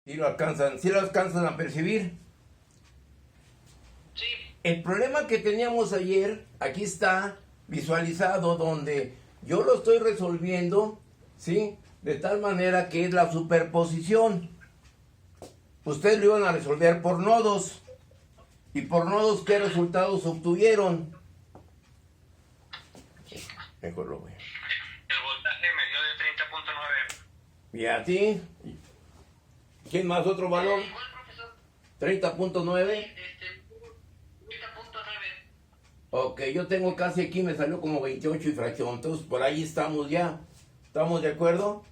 Sí lo alcanzan a percibir. Sí, El problema que teníamos ayer, aquí está visualizado donde yo lo estoy resolviendo, ¿sí? De tal manera que es la superposición. Ustedes lo iban a resolver por nodos. ¿Y por nodos qué resultados obtuvieron? Mejor lo veo. el voltaje me dio de 30.9. ¿Y a ti? ¿Quién más otro valor? Igual, profesor. 30.9. 30.9. Ok, yo tengo casi aquí, me salió como 28 y fracción. Entonces por ahí estamos ya. ¿Estamos de acuerdo?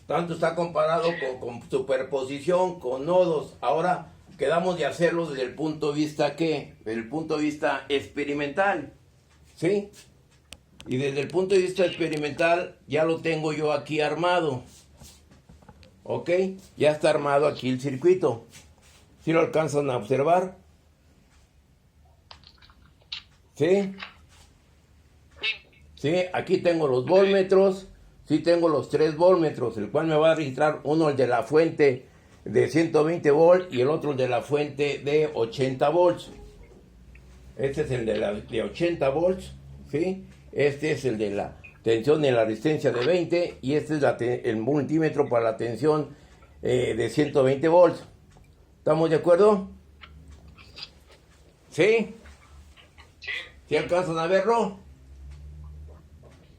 Tanto está comparado con superposición, con nodos. Ahora quedamos de hacerlo desde el punto de vista ¿qué? Desde el punto de vista experimental. ¿Sí? Y desde el punto de vista experimental ya lo tengo yo aquí armado. ¿Ok? Ya está armado aquí el circuito. ¿Sí lo alcanzan a observar? ¿Sí? Sí, aquí tengo los voltmetros. Sí tengo los 3 voltmetros, el cual me va a registrar uno el de la fuente de 120 volts y el otro el de la fuente de 80 volts. Este es el de 80 volts, ¿sí? Este es el de la tensión y la resistencia de 20 y este es el multímetro para la tensión de 120 volts. ¿Estamos de acuerdo? ¿Sí? Sí, ¿Sí alcanzan a verlo?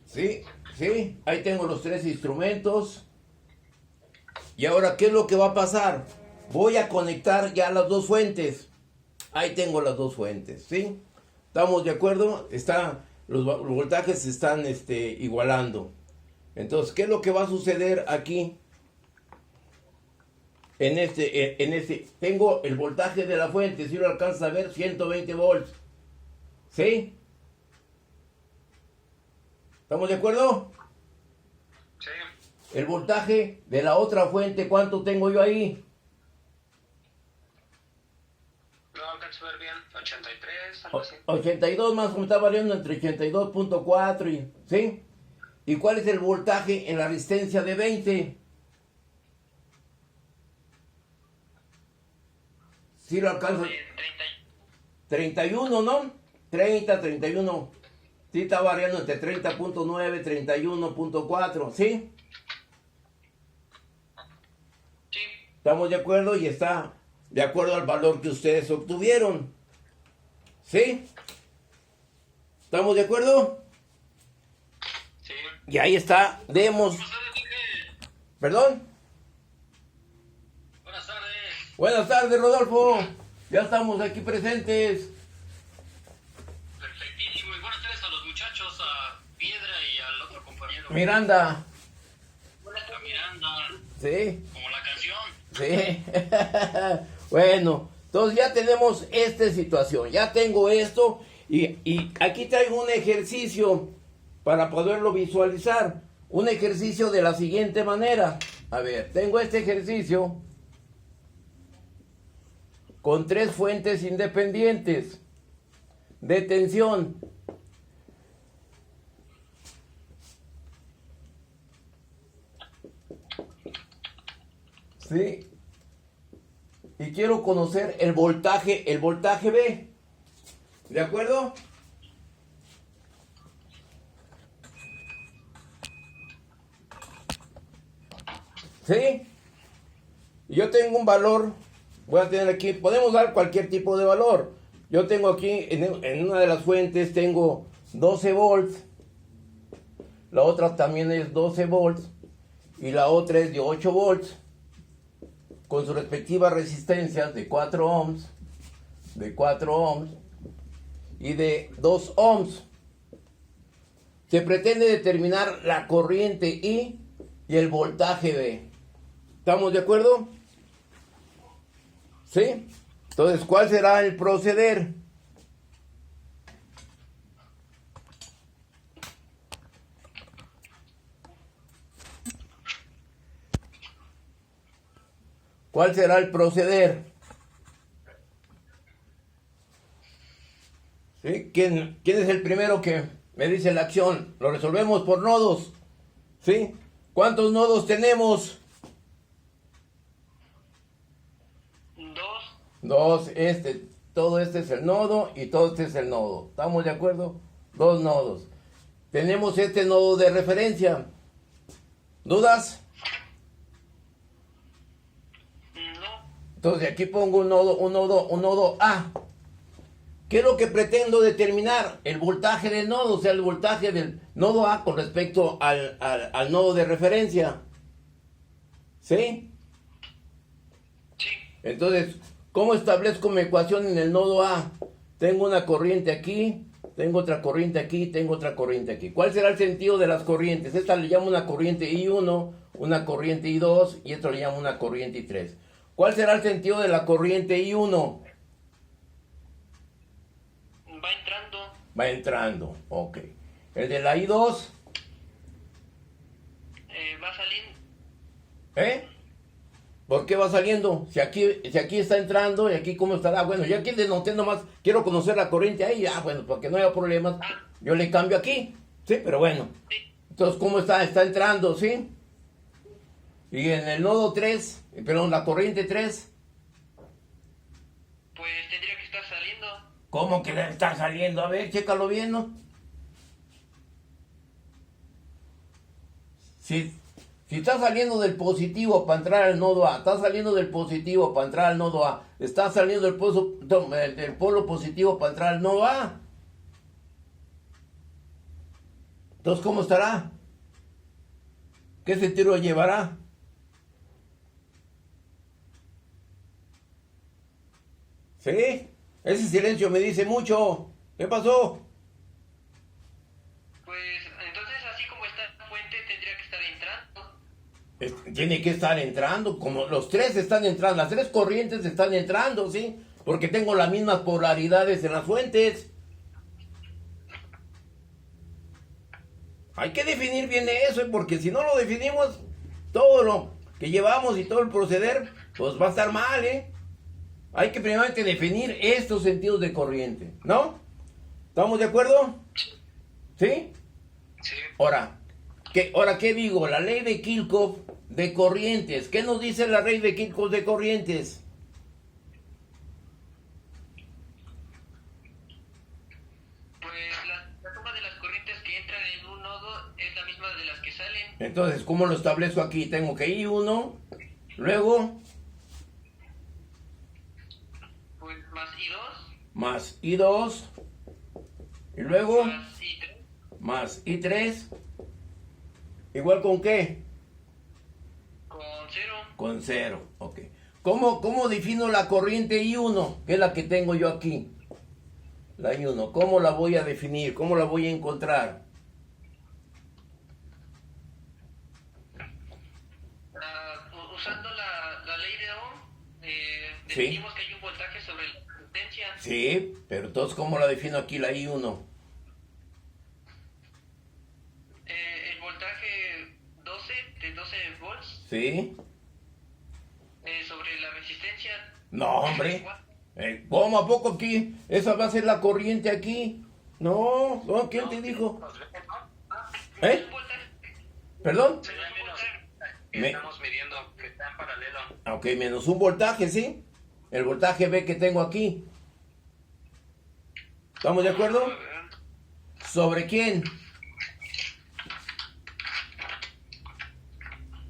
Sí, sí, ahí tengo los 3 instrumentos. Y ahora, ¿qué es lo que va a pasar? Voy a conectar ya las dos fuentes. Ahí tengo las dos fuentes, ¿sí? ¿Estamos de acuerdo? Los voltajes se están igualando. Entonces, ¿qué es lo que va a suceder aquí? Tengo el voltaje de la fuente, si lo alcanzas a ver, 120 volts. ¿Sí? ¿Estamos de acuerdo? sí. El voltaje de la otra fuente, ¿cuánto tengo yo ahí? No alcanzo a ver bien. 83, algo así. 82 más, como está variando entre 82.4 ¿sí? ¿Y cuál es el voltaje en la resistencia de 20? ¿Sí lo alcanzo? 30. 31, ¿no? 30, 31. Sí, está variando entre 30.9, 31.4, ¿sí? Sí, ¿Estamos de acuerdo? Y está de acuerdo al valor que ustedes obtuvieron. ¿Sí? ¿Estamos de acuerdo? sí. Y ahí está, demos. Profesor Enrique, ¿Perdón? buenas tardes. Buenas tardes, Rodolfo. Ya estamos aquí presentes. Perfectísimo. Y buenas tardes a los muchachos, a Piedra y al otro compañero. Miranda. A Miranda, Sí, como la canción. sí. Bueno, entonces ya tenemos esta situación. Ya tengo esto. Y aquí traigo un ejercicio para poderlo visualizar. Un ejercicio de la siguiente manera. A ver, tengo este ejercicio con 3 fuentes independientes de tensión. ¿Sí? Y quiero conocer el voltaje B. ¿De acuerdo? ¿Sí? Yo tengo un valor, voy a tener aquí, podemos dar cualquier tipo de valor. Yo tengo aquí, en una de las fuentes, tengo 12 volts. La otra también es 12 volts. Y la otra es de 8 volts. Con sus respectivas resistencias de 4 ohms. De 4 ohms. Y de 2 ohms. Se pretende determinar la corriente I y el voltaje B. ¿Estamos de acuerdo? ¿Sí? Entonces, ¿cuál será el proceder? ¿Cuál será el proceder? ¿Sí? ¿Quién es el primero que me dice la acción? Lo resolvemos por nodos. ¿Sí? ¿Cuántos nodos tenemos? 2, todo este es el nodo y todo este es el nodo. ¿Estamos de acuerdo? Dos nodos. Tenemos este nodo de referencia. ¿Dudas? No. Entonces aquí pongo un nodo A. ¿Qué es lo que pretendo determinar? El voltaje del nodo, o sea, el voltaje del nodo A con respecto al nodo de referencia. ¿Sí? Sí. Entonces, ¿cómo establezco mi ecuación en el nodo A? Tengo una corriente aquí, tengo otra corriente aquí, tengo otra corriente aquí. ¿Cuál será el sentido de las corrientes? Esta le llamo una corriente I1, una corriente I2 y esto le llamo una corriente I3. ¿Cuál será el sentido de la corriente I1? Va entrando. Va entrando, ok. El de la I2, Va saliendo. ¿eh? ¿Por qué va saliendo? Si aquí está entrando y aquí cómo estará. Bueno, yo aquí denoté nomás, quiero conocer la corriente ahí. Ah, bueno, para que no haya problemas, yo le cambio aquí. Sí, pero bueno. Sí. Entonces, ¿cómo está? Está entrando, ¿sí? Y en el nodo 3, perdón, la corriente 3, Pues tendría que estar saliendo. ¿cómo que está saliendo? A ver, chécalo bien, ¿no? Si está saliendo del positivo para entrar al nodo A, está saliendo del positivo para entrar al nodo A, está saliendo del polo positivo para entrar al nodo A. Entonces, ¿cómo estará? ¿Qué sentido llevará? ¿Sí? Ese silencio me dice mucho. ¿Qué pasó? Pues entonces así como está la fuente tendría que estar entrando. Tiene que estar entrando, como los tres están entrando, las tres corrientes están entrando, ¿sí? Porque tengo las mismas polaridades en las fuentes. Hay que definir bien eso, porque si no lo definimos, todo lo que llevamos y todo el proceder, pues va a estar mal, ¿eh? Hay que primeramente definir estos sentidos de corriente, ¿no? ¿Estamos de acuerdo? ¿Sí? Sí. Ahora, ¿qué digo? La ley de Kirchhoff de corrientes. ¿Qué nos dice la ley de Kirchhoff de corrientes? Pues la suma de las corrientes que entran en un nodo es la misma de las que salen. Entonces, ¿cómo lo establezco aquí? Tengo que I1, luego Pues más I2. más I2, y luego Más I3. más I3, ¿igual con qué? Con 0. Con 0, ok. ¿Cómo defino la corriente I1? Que es la que tengo yo aquí. La I1, ¿cómo la voy a definir? ¿Cómo la voy a encontrar? Usando la ley de Ohm, Sí. definimos que hay un voltaje sobre la resistencia. Sí, pero entonces, ¿cómo la defino aquí la I1? El voltaje 12 de 12 volts ¿Sí? sobre la resistencia. No, hombre. ¿Cómo a poco aquí? Esa va a ser la corriente aquí. No, ¿quién te dijo? ¿Eh? Un voltaje. ¿Perdón? Sería menos Me- estamos midiendo que está en paralelo. Ok, menos un voltaje, ¿sí? El voltaje B que tengo aquí. ¿Estamos de acuerdo? ¿Sobre quién?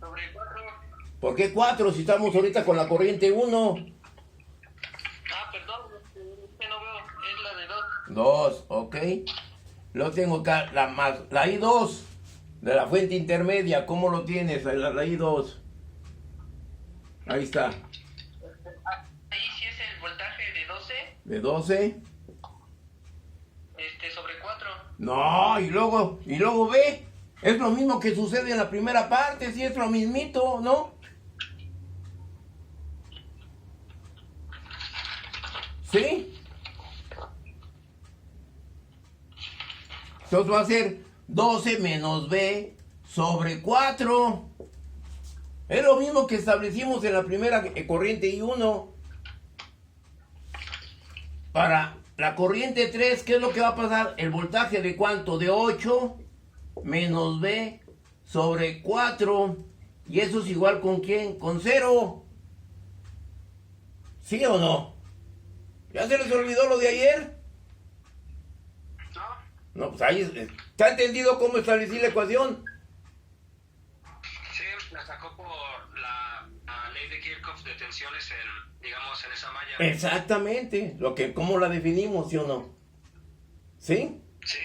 Sobre 4. ¿Por qué 4 si estamos ahorita con la corriente 1? Perdón, que no veo, es la de 2. 2, ok. Lo tengo acá, la I2 de la fuente intermedia. ¿Cómo lo tienes? La I2. Ahí está. Ahí sí es el voltaje de 12 De 12. sobre 4. No, y luego ve. Es lo mismo que sucede en la primera parte, sí es lo mismito, ¿no? ¿Sí? Entonces va a ser 12 menos B sobre 4. Es lo mismo que establecimos en la primera corriente I1. Para la corriente 3, ¿qué es lo que va a pasar? El voltaje de cuánto? De 8 menos B sobre 4. ¿Y eso es igual con quién? Con 0. ¿Sí o no? ¿Ya se les olvidó lo de ayer? ¿No? No, pues ahí está entendido cómo establecí la ecuación. Sí, la sacó por la ley de Kirchhoff de tensiones digamos, en esa malla. Exactamente, cómo la definimos, ¿sí o no? ¿Sí? Sí.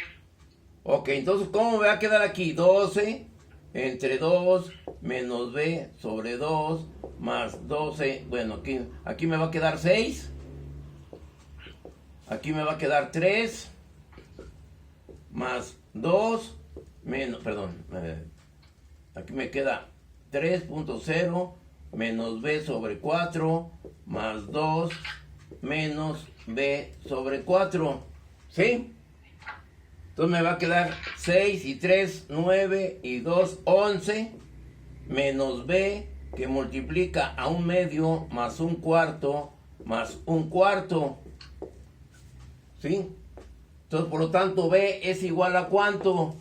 Ok, entonces, ¿cómo me va a quedar aquí? 12 entre 2 menos b sobre 2 más 12. Bueno, aquí me va a quedar 6. Aquí me va a quedar 3 más 2 menos, perdón, aquí me queda 3.0 menos b sobre 4 más 2 menos b sobre 4. ¿Sí? Entonces me va a quedar 6 y 3, 9 y 2, 11, menos b, que multiplica a un medio más un cuarto, más un cuarto. ¿Sí? Entonces, por lo tanto, b es igual a ¿cuánto?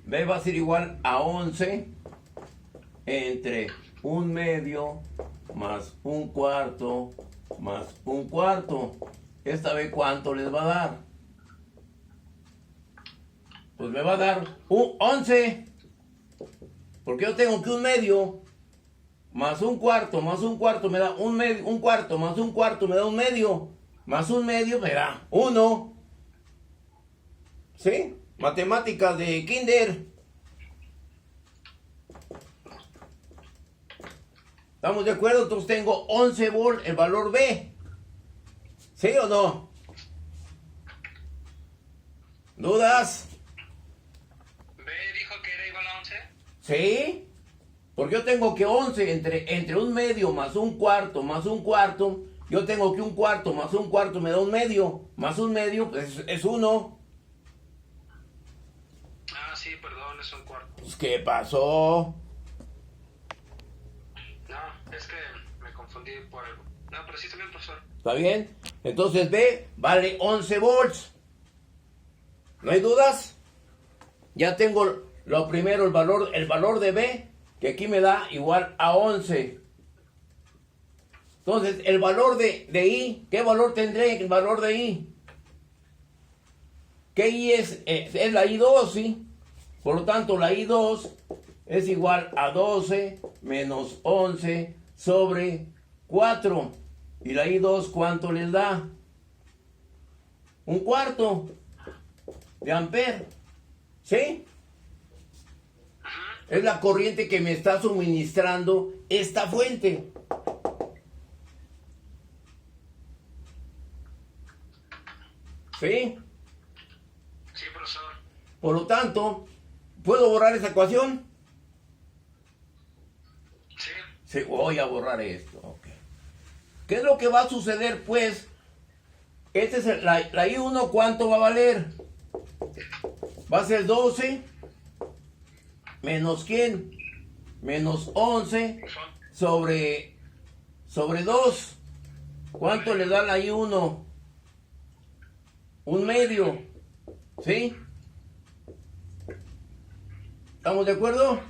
B va a ser igual a 11 entre un medio más un cuarto más un cuarto. Esta vez, ¿cuánto les va a dar? Pues me va a dar un 11. Porque yo tengo que un medio más un cuarto me da un medio, un cuarto más un cuarto me da un medio, más un medio me da 1. ¿Sí? Matemáticas de kinder. ¿Estamos de acuerdo? Entonces tengo 11 volts, el valor B. ¿Sí o no? ¿Dudas? B dijo que era igual a 11. ¿Sí? Porque yo tengo que 11 entre un medio más un cuarto, yo tengo que un cuarto más un cuarto me da un medio, más un medio pues es 1. Ah, sí, perdón, es un cuarto. Pues, ¿qué pasó? No, es que me confundí por algo. No, pero sí está bien, profesor. ¿Está bien? Entonces B vale 11 volts. ¿No hay dudas? Ya tengo lo primero, el valor de B, que aquí me da igual a 11. Entonces, el valor de I, ¿qué valor tendré el valor de I? ¿Qué I es? Es la I2, ¿sí? Por lo tanto, la I2 es igual a 12 menos 11 sobre 4. ¿Y la I2 cuánto les da? Un cuarto de amper. ¿Sí? Es la corriente que me está suministrando esta fuente. ¿Sí? Sí, profesor. Por lo tanto, ¿puedo borrar esa ecuación? Sí. Sí, voy a borrar esto. Okay. ¿Qué es lo que va a suceder, pues? Este es la I1, ¿cuánto va a valer? Va a ser 12 menos ¿quién? Menos 11 sobre 2. ¿Cuánto le da la I1? Un medio. ¿Sí? ¿Estamos de acuerdo?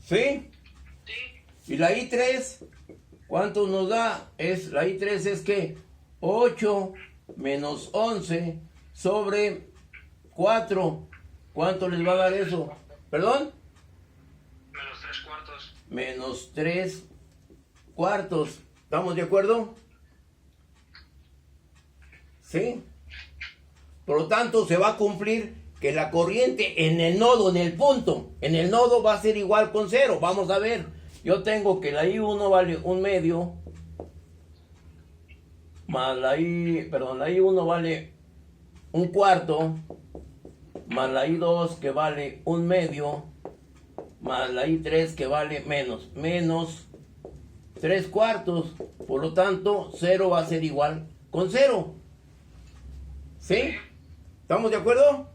¿Sí? Sí. Y la I3, ¿cuánto nos da? La I3 es que 8 menos 11 sobre 4. ¿Cuánto les va a dar eso? ¿Perdón? Menos 3 cuartos. Menos 3 cuartos. ¿Estamos de acuerdo? ¿Sí? Por lo tanto, se va a cumplir que la corriente en el nodo, en el punto, en el nodo va a ser igual con 0. Vamos a ver. Yo tengo que la I1 vale un medio, más la I1 vale un cuarto, más la I2 que vale un medio, más la I3 que vale menos 3 cuartos. Por lo tanto, 0 va a ser igual con 0. ¿Sí? ¿Estamos de acuerdo?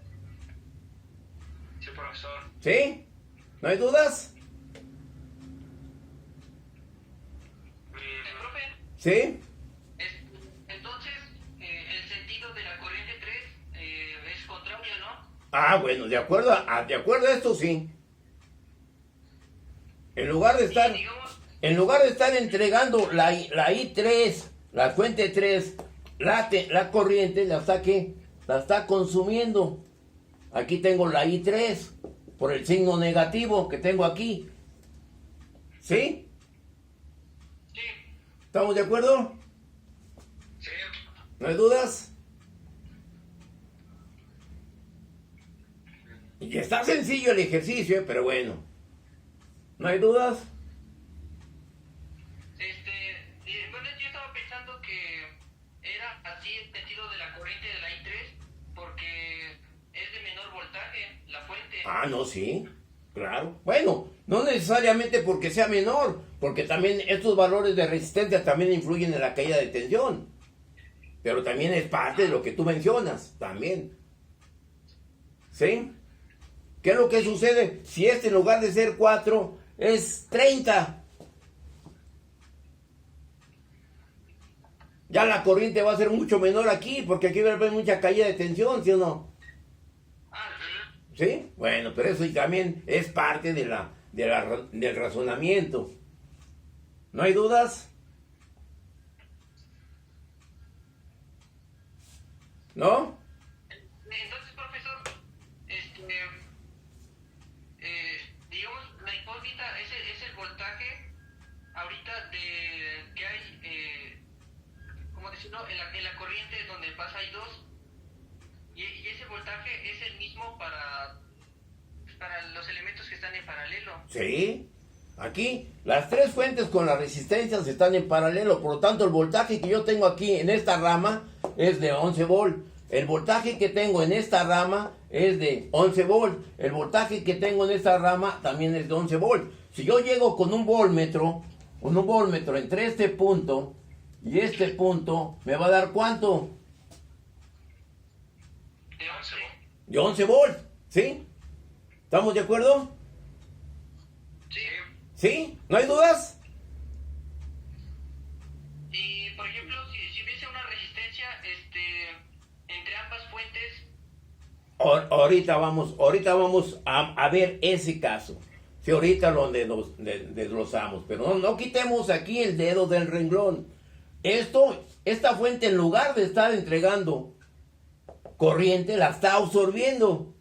Sí, profesor. ¿Sí? ¿No hay dudas? Profe, ¿Sí? entonces, el sentido de la corriente 3 Bueno, de acuerdo a esto sí. En lugar de estar, Y digamos, en lugar de estar entregando la I3, la fuente 3, la corriente, la está consumiendo. Aquí tengo la I3 por el signo negativo que tengo aquí. ¿Sí? sí, ¿Estamos de acuerdo? sí. ¿No hay dudas? Y está sencillo el ejercicio, pero bueno. ¿No hay dudas? Bueno, yo estaba pensando que era así el sentido de la corriente de la I3 porque es de menor voltaje la fuente. No, sí, claro. Bueno, no necesariamente porque sea menor, porque también estos valores de resistencia también influyen en la caída de tensión. Pero también es parte de lo que tú mencionas, también. ¿Sí? ¿Qué es lo que sucede si en lugar de ser 4 es 30? Ya la corriente va a ser mucho menor aquí, porque aquí va a haber mucha caída de tensión, ¿sí o no? ¿Sí? Bueno, pero eso también es parte del razonamiento. ¿No hay dudas? ¿No? Entonces, profesor, digamos, la incógnita es el voltaje ahorita que hay, ¿cómo decirlo? En la corriente donde pasa I2 y ese voltaje es el mismo para los elementos que están en paralelo. Sí. Aquí las tres fuentes con las resistencias están en paralelo, por lo tanto el voltaje que yo tengo aquí en esta rama es de 11 volt. El voltaje que tengo en esta rama es de 11 volt. El voltaje que tengo en esta rama también es de 11 volt. Si yo llego con un voltmetro entre este punto y este punto, ¿me va a dar cuánto? De 11. De 11 volt, ¿sí? ¿Estamos de acuerdo? Sí. ¿Sí? ¿No hay dudas? Y, por ejemplo, si hubiese una resistencia entre ambas fuentes. Ahorita vamos a ver ese caso. Sí, ahorita lo desglosamos, pero no quitemos aquí el dedo del renglón. Esta fuente, en lugar de estar entregando corriente, la está absorbiendo.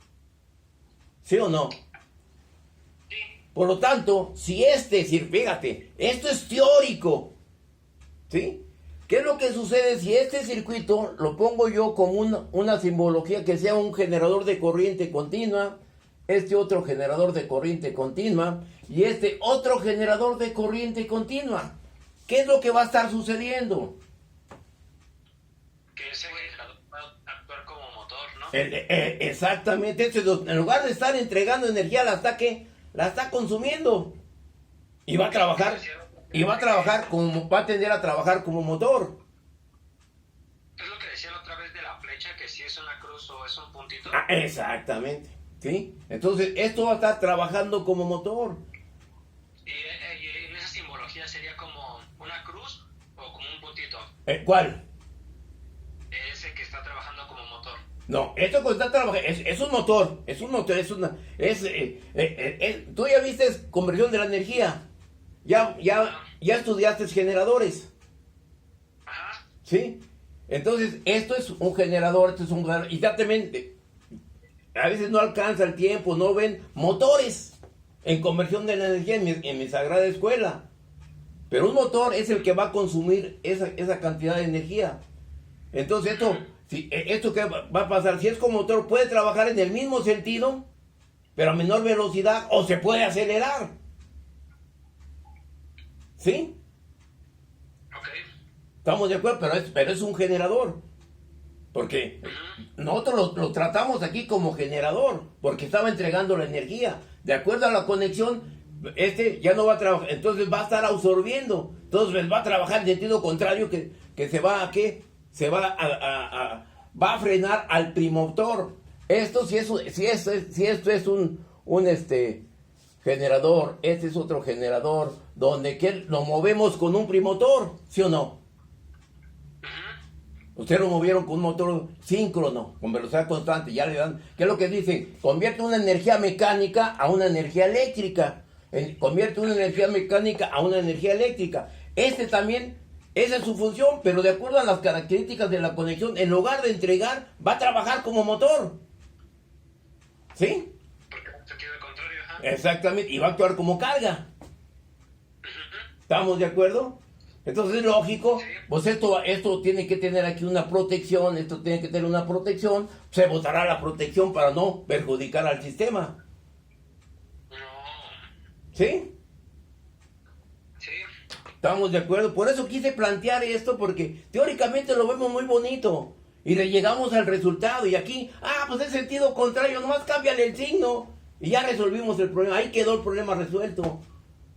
¿Sí o no? Sí. Por lo tanto, fíjate, esto es teórico. ¿Sí? ¿Qué es lo que sucede si este circuito lo pongo yo como una simbología que sea un generador de corriente continua, este otro generador de corriente continua y este otro generador de corriente continua? ¿Qué es lo que va a estar sucediendo? Que ese generador va a actuar como motor, ¿no? Exactamente, en lugar de estar entregando energía, la está consumiendo y va a trabajar va a tender a trabajar como motor. Es lo que decía la otra vez de la flecha, que si es una cruz o es un puntito. Exactamente, ¿sí? Entonces esto va a estar trabajando como motor. Y en esa simbología sería como una cruz o como un puntito. ¿Cuál? Ese que está trabajando como motor. No, esto que está trabajando es un motor, tú ya viste conversión de la energía, ya estudiaste generadores, Ajá. ¿sí? Entonces esto es un generador, y ya a veces no alcanza el tiempo, no ven motores en conversión de la energía en mi sagrada escuela, pero un motor es el que va a consumir esa cantidad de energía. Entonces esto que va a pasar, si es como motor, puede trabajar en el mismo sentido, pero a menor velocidad, o se puede acelerar. ¿Sí? Ok. Estamos de acuerdo, pero es un generador. Porque nosotros lo tratamos aquí como generador, porque estaba entregando la energía. De acuerdo a la conexión, ya no va a trabajar, entonces va a estar absorbiendo. Entonces va a trabajar en sentido contrario que se va a ¿qué? Se va a frenar al primotor. Si esto es un generador, este es otro generador, donde lo movemos con un primotor, ¿sí o no? Ustedes lo movieron con un motor síncrono, con velocidad constante, ya le dan, ¿qué es lo que dicen? Convierte una energía mecánica a una energía eléctrica. Convierte una energía mecánica a una energía eléctrica. Este también, esa es su función, pero de acuerdo a las características de la conexión, en lugar de entregar, va a trabajar como motor. ¿Sí? Porque se queda al contrario, ajá. Exactamente, y va a actuar como carga. ¿Estamos de acuerdo? Entonces es lógico, pues esto tiene que tener aquí una protección, esto tiene que tener una protección, se botará la protección para no perjudicar al sistema. No. ¿Sí? Sí. ¿Estamos de acuerdo? Por eso quise plantear esto, porque teóricamente lo vemos muy bonito, y le llegamos al resultado, y aquí, pues es sentido contrario, nomás cámbiale el signo, y ya resolvimos el problema, ahí quedó el problema resuelto.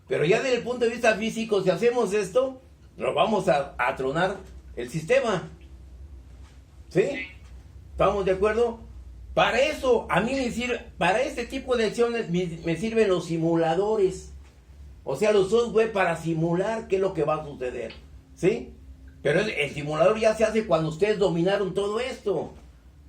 Pero ya desde el punto de vista físico, si hacemos esto, nos vamos a tronar el sistema. ¿Sí? ¿Estamos de acuerdo? Para eso, a mí me sirve, para este tipo de acciones me sirven los simuladores. O sea, los software para simular qué es lo que va a suceder. ¿Sí? Pero el simulador ya se hace cuando ustedes dominaron todo esto.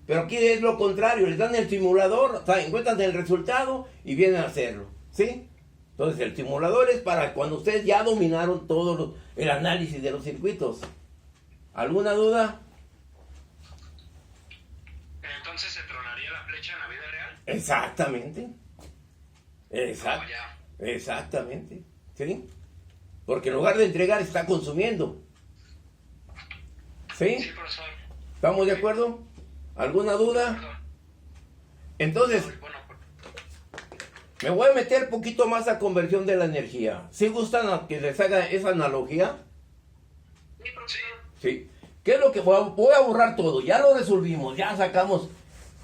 Pero aquí es lo contrario, les dan el simulador, o sea, encuentran el resultado y vienen a hacerlo. ¿Sí? Entonces el simulador es para cuando ustedes ya dominaron todo el análisis de los circuitos. ¿Alguna duda? Entonces se tronaría la flecha en la vida real. Exactamente. No, ya. Exactamente. ¿Sí? Porque en lugar de entregar está consumiendo. ¿Sí? Sí, profesor. ¿Estamos de acuerdo? ¿Alguna duda? Perdón. Entonces, Bueno, me voy a meter poquito más a conversión de la energía. ¿Sí gustan que les haga esa analogía? sí, profesor. Sí. ¿Qué es lo que voy a borrar todo? Ya lo resolvimos, ya sacamos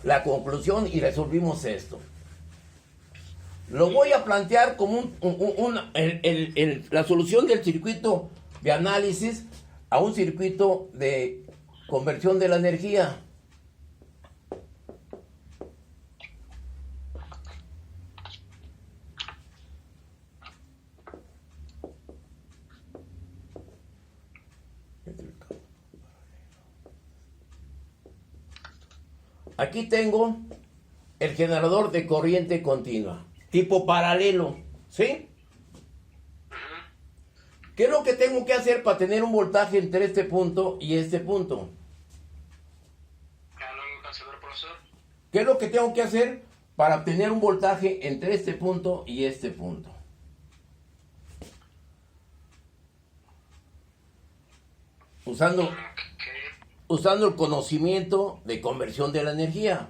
la conclusión y resolvimos esto. Lo voy a plantear como la solución del circuito de análisis a un circuito de conversión de la energía. Aquí tengo el generador de corriente continua, tipo paralelo, ¿sí? ¿Qué es lo que tengo que hacer para tener un voltaje entre este punto y este punto? Ya lo alcanzó a ver, profesor. ¿Qué es lo que tengo que hacer para obtener un voltaje entre este punto y este punto? Usando el conocimiento de conversión de la energía.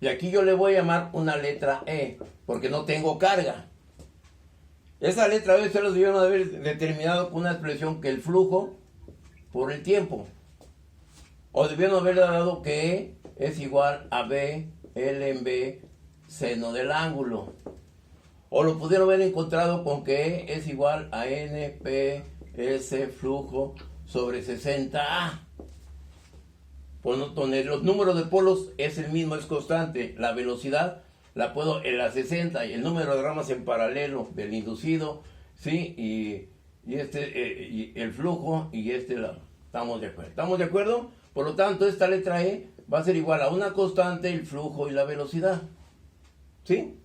Y aquí yo le voy a llamar una letra E, porque no tengo carga. Esa letra E ustedes debieron haber determinado con una expresión que el flujo por el tiempo. O debieron haber dado que E es igual a B, L en B, seno del ángulo. O lo pudieron haber encontrado con que E es igual a N, P, S, flujo sobre 60A. Donde los números de polos es el mismo, es constante. La velocidad la puedo en la 60 y el número de ramas en paralelo del inducido, ¿sí? Y el flujo y estamos de acuerdo. ¿Estamos de acuerdo? Por lo tanto, esta letra E va a ser igual a una constante, el flujo y la velocidad. ¿Sí?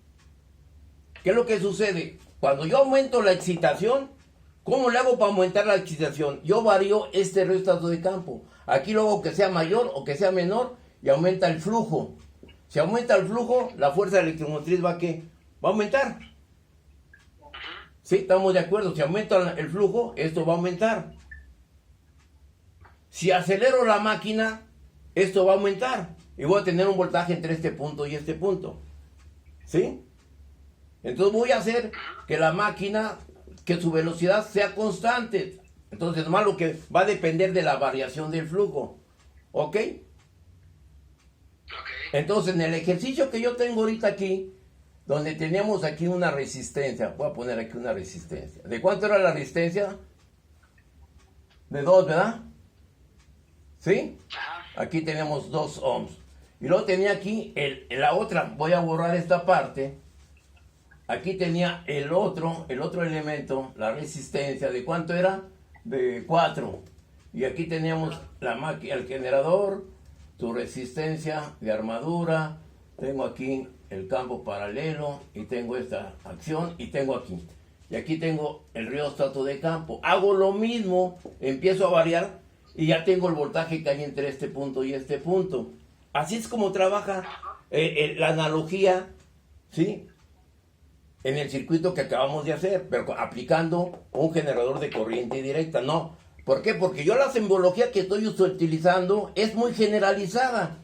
¿Qué es lo que sucede? Cuando yo aumento la excitación, ¿cómo le hago para aumentar la excitación? Yo varío este rheostat de campo. Aquí lo hago que sea mayor o que sea menor y aumenta el flujo. Si aumenta el flujo, la fuerza electromotriz ¿va a aumentar? ¿Sí? ¿Estamos de acuerdo? Si aumenta el flujo, esto va a aumentar. Si acelero la máquina, esto va a aumentar. Y voy a tener un voltaje entre este punto y este punto. ¿Sí? Entonces voy a hacer que la máquina, que su velocidad sea constante. Entonces, más lo que va a depender de la variación del flujo. ¿Ok? Entonces, en el ejercicio que yo tengo ahorita aquí, donde teníamos aquí una resistencia, voy a poner aquí una resistencia. ¿De cuánto era la resistencia? De 2, ¿verdad? ¿Sí? Aquí tenemos 2 ohms. Y luego tenía aquí la otra, voy a borrar esta parte. Aquí tenía el otro elemento, la resistencia, ¿de cuánto era? de 4. Y aquí teníamos la máquina, el generador, su resistencia de armadura. Tengo aquí el campo paralelo y tengo esta acción y tengo aquí. Y aquí tengo el rióstato de campo. Hago lo mismo, empiezo a variar y ya tengo el voltaje que hay entre este punto y este punto. Así es como trabaja la analogía, ¿sí? En el circuito que acabamos de hacer, pero aplicando un generador de corriente directa. No, ¿por qué? Porque yo la simbología que estoy utilizando es muy generalizada.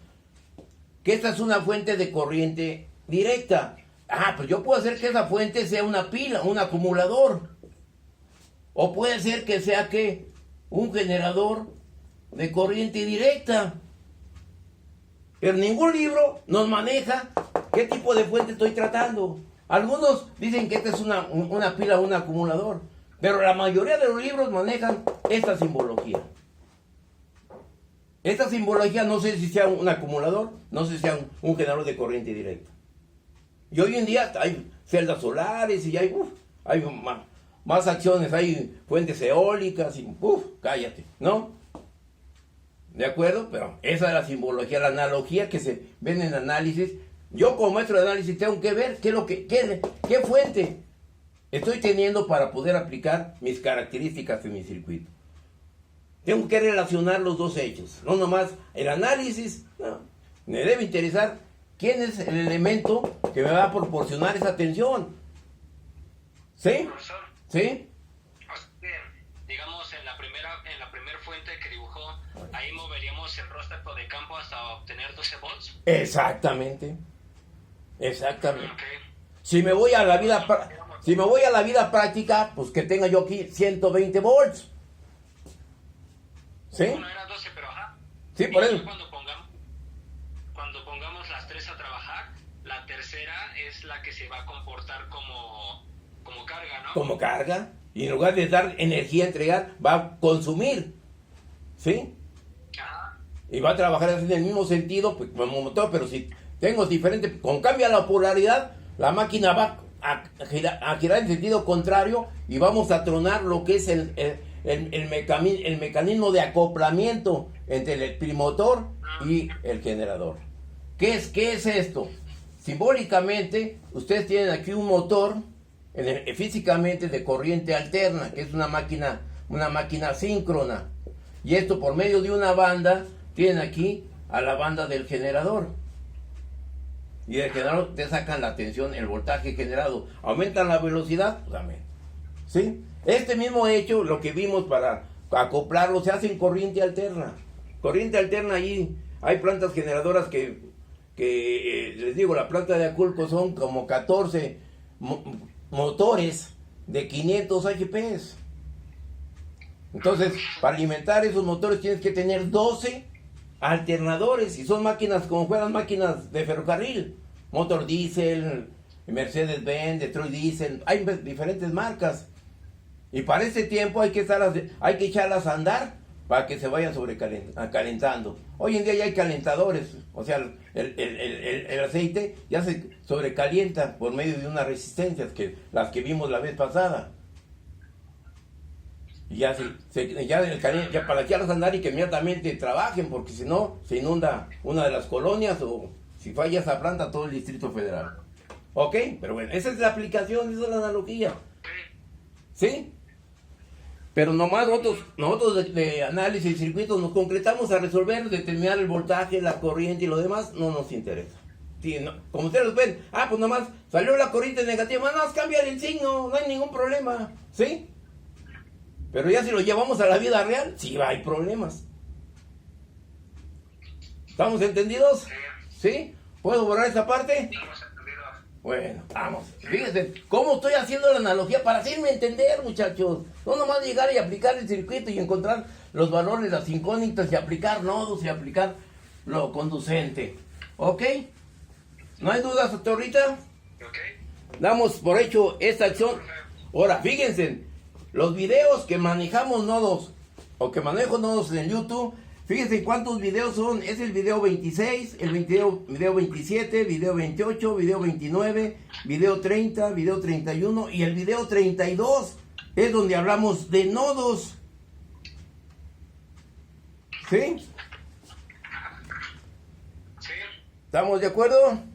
Que esta es una fuente de corriente directa. Ah, pues yo puedo hacer que esa fuente sea una pila, un acumulador. O puede ser que sea, ¿qué? Un generador de corriente directa. Pero ningún libro nos maneja qué tipo de fuente estoy tratando. Algunos dicen que esta es una pila o un acumulador, pero la mayoría de los libros manejan esta simbología. Esta simbología no sé si sea un acumulador, no sé si sea un generador de corriente directa. Y hoy en día hay celdas solares y hay más acciones, hay fuentes eólicas y cállate, ¿no? ¿De acuerdo? Pero esa es la simbología, la analogía que se ven en análisis. Yo como maestro de análisis tengo que ver qué fuente estoy teniendo para poder aplicar mis características en mi circuito. Tengo que relacionar los dos hechos, no nomás el análisis. No, me debe interesar quién es el elemento que me va a proporcionar esa tensión. ¿Sí? Profesor, ¿Sí? digamos en la primera fuente que dibujó, ahí moveríamos el róstato de campo hasta obtener 12 volts. Exactamente. Exactamente. Okay. Si me voy a la vida práctica, pues que tenga yo aquí 120 volts. ¿Sí? Uno era 12, pero ajá. Sí, por eso. Cuando pongamos las tres a trabajar, la tercera es la que se va a comportar como carga, ¿no? Como carga. Y en lugar de dar energía a entregar, va a consumir. ¿Sí? Ajá. Y va a trabajar en el mismo sentido, pues, como motor, pero si tengo diferente, con cambia la polaridad, la máquina va a girar en sentido contrario y vamos a tronar lo que es el mecanismo de acoplamiento entre el primotor y el generador. ¿Qué es esto? Simbólicamente, ustedes tienen aquí un motor físicamente de corriente alterna, que es una máquina síncrona. Y esto por medio de una banda, tienen aquí a la banda del generador. Y del generador te sacan la tensión, el voltaje generado. Aumentan la velocidad, pues aumenta. ¿Sí? Este mismo hecho, lo que vimos para acoplarlo, se hace en corriente alterna. Corriente alterna, ahí hay plantas generadoras que les digo, la planta de Aculco son como 14 motores de 500 HPs. Entonces, para alimentar esos motores tienes que tener 12 alternadores, y son máquinas como fueran máquinas de ferrocarril, motor diésel, Mercedes-Benz, Detroit Diesel, hay diferentes marcas. Y para ese tiempo hay que echarlas a andar para que se vayan calentando. Hoy en día ya hay calentadores, o sea, el aceite ya se sobrecalienta por medio de unas resistencias, las que vimos la vez pasada. Y ya para echarlas a andar y que inmediatamente trabajen, porque si no, se inunda una de las colonias, o si falla esa planta, todo el Distrito Federal. ¿Ok? Pero bueno, esa es la aplicación, esa es la analogía. ¿Sí? Pero nomás nosotros de análisis de circuitos nos concretamos a resolver, determinar el voltaje, la corriente y lo demás, no nos interesa. Sí, no, como ustedes lo ven, pues nomás salió la corriente negativa, nada más cambiar el signo, no hay ningún problema. ¿Sí? Pero ya si lo llevamos a la vida real, sí hay problemas. ¿Estamos entendidos? ¿Sí? ¿Puedo borrar esa parte? Bueno, vamos. Fíjense cómo estoy haciendo la analogía para hacerme entender, muchachos. No nomás llegar y aplicar el circuito y encontrar los valores, las incógnitas, y aplicar nodos y aplicar lo conducente. ¿Ok? ¿No hay dudas hasta ahorita? Damos por hecho esta acción. Ahora, fíjense, los videos que manejamos nodos, o que manejo nodos en YouTube, fíjense cuántos videos son. Es el video 26, el video 27, video 28, video 29, video 30, video 31 y el video 32. Es donde hablamos de nodos. ¿Sí? Sí. ¿Estamos de acuerdo?